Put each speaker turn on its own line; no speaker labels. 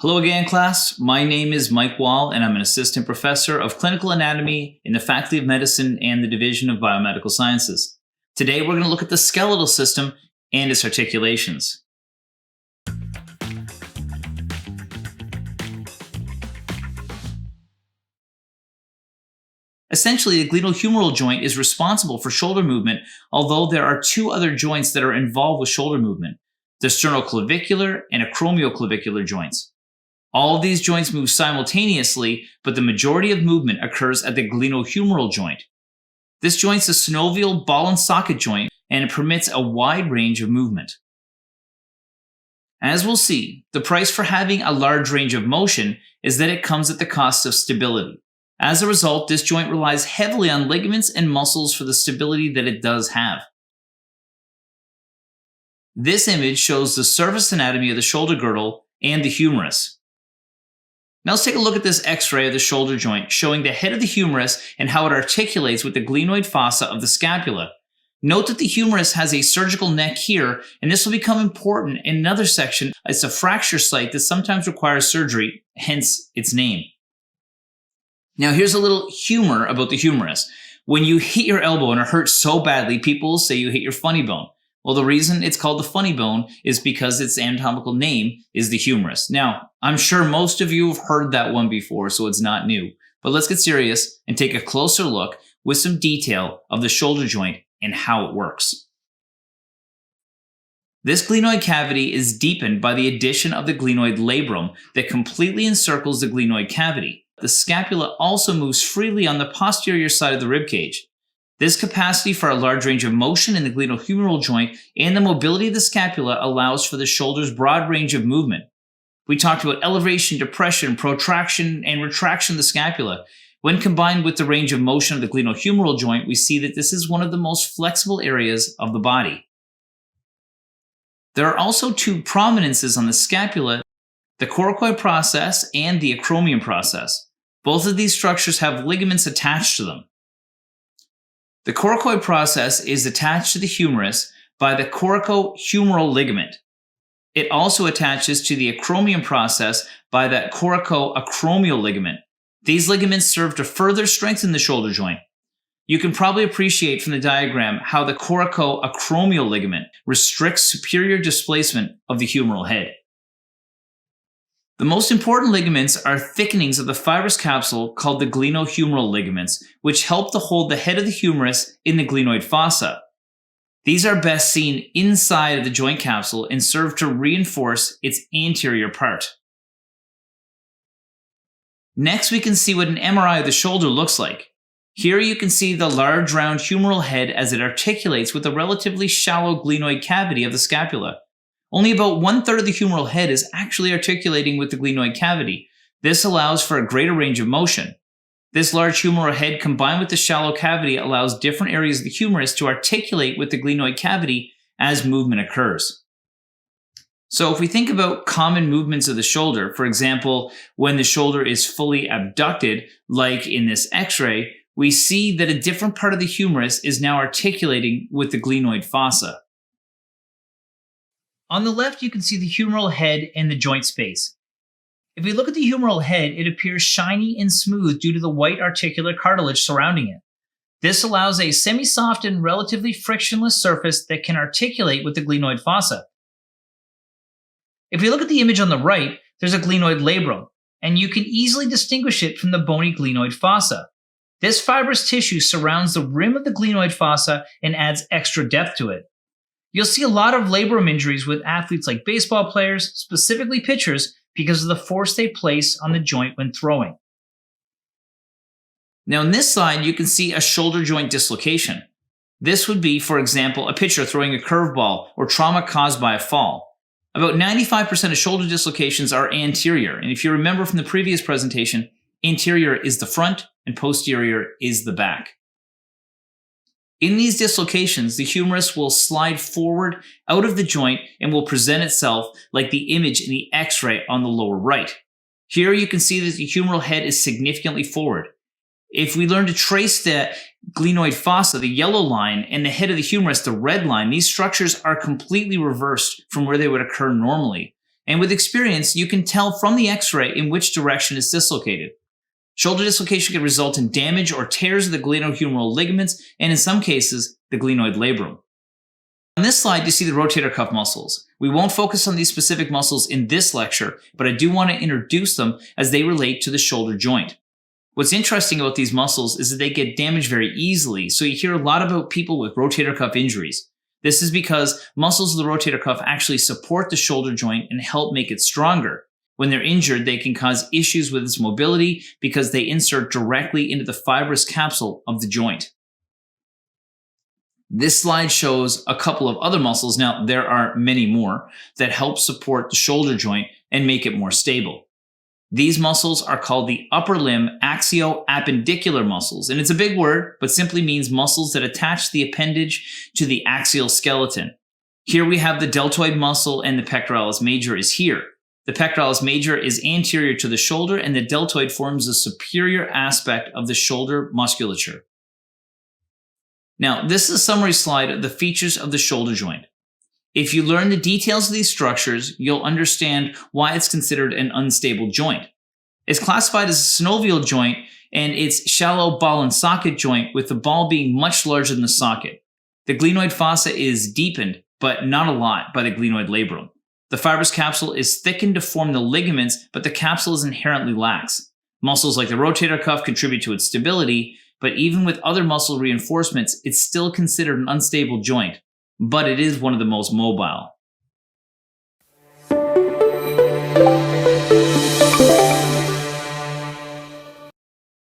Hello again, class. My name is Mike Wahl, and I'm an assistant professor of clinical anatomy in the Faculty of Medicine and the Division of Biomedical Sciences. Today, we're going to look at the skeletal system and its articulations. Essentially, the glenohumeral joint is responsible for shoulder movement, although there are two other joints that are involved with shoulder movement, the sternoclavicular and acromioclavicular joints. All of these joints move simultaneously, but the majority of movement occurs at the glenohumeral joint. This joint is a synovial ball and socket joint, and it permits a wide range of movement. As we'll see, the price for having a large range of motion is that it comes at the cost of stability. As a result, this joint relies heavily on ligaments and muscles for the stability that it does have. This image shows the surface anatomy of the shoulder girdle and the humerus. Now let's take a look at this x-ray of the shoulder joint showing the head of the humerus and how it articulates with the glenoid fossa of the scapula. Note that the humerus has a surgical neck here, and this will become important in another section. It's a fracture site that sometimes requires surgery, hence its name. Now here's a little humor about the humerus. When you hit your elbow and it hurts so badly, people will say you hit your funny bone. Well, the reason it's called the funny bone is because its anatomical name is the humerus. Now, I'm sure most of you have heard that one before, so it's not new. But let's get serious and take a closer look with some detail of the shoulder joint and how it works. This glenoid cavity is deepened by the addition of the glenoid labrum that completely encircles the glenoid cavity. The scapula also moves freely on the posterior side of the ribcage. This capacity for a large range of motion in the glenohumeral joint and the mobility of the scapula allows for the shoulder's broad range of movement. We talked about elevation, depression, protraction, and retraction of the scapula. When combined with the range of motion of the glenohumeral joint, we see that this is one of the most flexible areas of the body. There are also two prominences on the scapula, the coracoid process and the acromion process. Both of these structures have ligaments attached to them. The coracoid process is attached to the humerus by the coracohumeral ligament. It also attaches to the acromion process by the coracoacromial ligament. These ligaments serve to further strengthen the shoulder joint. You can probably appreciate from the diagram how the coracoacromial ligament restricts superior displacement of the humeral head. The most important ligaments are thickenings of the fibrous capsule called the glenohumeral ligaments, which help to hold the head of the humerus in the glenoid fossa. These are best seen inside of the joint capsule and serve to reinforce its anterior part. Next, we can see what an MRI of the shoulder looks like. Here you can see the large round humeral head as it articulates with the relatively shallow glenoid cavity of the scapula. Only about 1/3 of the humeral head is actually articulating with the glenoid cavity. This allows for a greater range of motion. This large humeral head combined with the shallow cavity allows different areas of the humerus to articulate with the glenoid cavity as movement occurs. So if we think about common movements of the shoulder, for example, when the shoulder is fully abducted, like in this x-ray, we see that a different part of the humerus is now articulating with the glenoid fossa. On the left, you can see the humeral head and the joint space. If we look at the humeral head, it appears shiny and smooth due to the white articular cartilage surrounding it. This allows a semi-soft and relatively frictionless surface that can articulate with the glenoid fossa. If we look at the image on the right, there's a glenoid labrum, and you can easily distinguish it from the bony glenoid fossa. This fibrous tissue surrounds the rim of the glenoid fossa and adds extra depth to it. You'll see a lot of labrum injuries with athletes like baseball players, specifically pitchers, because of the force they place on the joint when throwing. Now on this side, you can see a shoulder joint dislocation. This would be, for example, a pitcher throwing a curveball or trauma caused by a fall. About 95% of shoulder dislocations are anterior, and if you remember from the previous presentation, anterior is the front and posterior is the back. In these dislocations, the humerus will slide forward out of the joint and will present itself like the image in the x-ray on the lower right. Here you can see that the humeral head is significantly forward. If we learn to trace the glenoid fossa, the yellow line, and the head of the humerus, the red line, these structures are completely reversed from where they would occur normally. and with experience, you can tell from the x-ray in which direction it's dislocated. Shoulder dislocation can result in damage or tears of the glenohumeral ligaments, and in some cases, the glenoid labrum. On this slide, you see the rotator cuff muscles. We won't focus on these specific muscles in this lecture, but I do want to introduce them as they relate to the shoulder joint. What's interesting about these muscles is that they get damaged very easily, so you hear a lot about people with rotator cuff injuries. This is because muscles of the rotator cuff actually support the shoulder joint and help make it stronger. When they're injured, they can cause issues with its mobility because they insert directly into the fibrous capsule of the joint. This slide shows a couple of other muscles, now there are many more, that help support the shoulder joint and make it more stable. These muscles are called the upper limb Axio-Appendicular muscles, and it's a big word, but simply means muscles that attach the appendage to the axial skeleton. Here we have the deltoid muscle and the pectoralis major is here. The pectoralis major is anterior to the shoulder and the deltoid forms the superior aspect of the shoulder musculature. Now, this is a summary slide of the features of the shoulder joint. If you learn the details of these structures, you'll understand why it's considered an unstable joint. It's classified as a synovial joint, and it's shallow ball and socket joint with the ball being much larger than the socket. The glenoid fossa is deepened, but not a lot, by the glenoid labrum. The fibrous capsule is thickened to form the ligaments, but the capsule is inherently lax. Muscles like the rotator cuff contribute to its stability, but even with other muscle reinforcements, it's still considered an unstable joint, but it is one of the most mobile.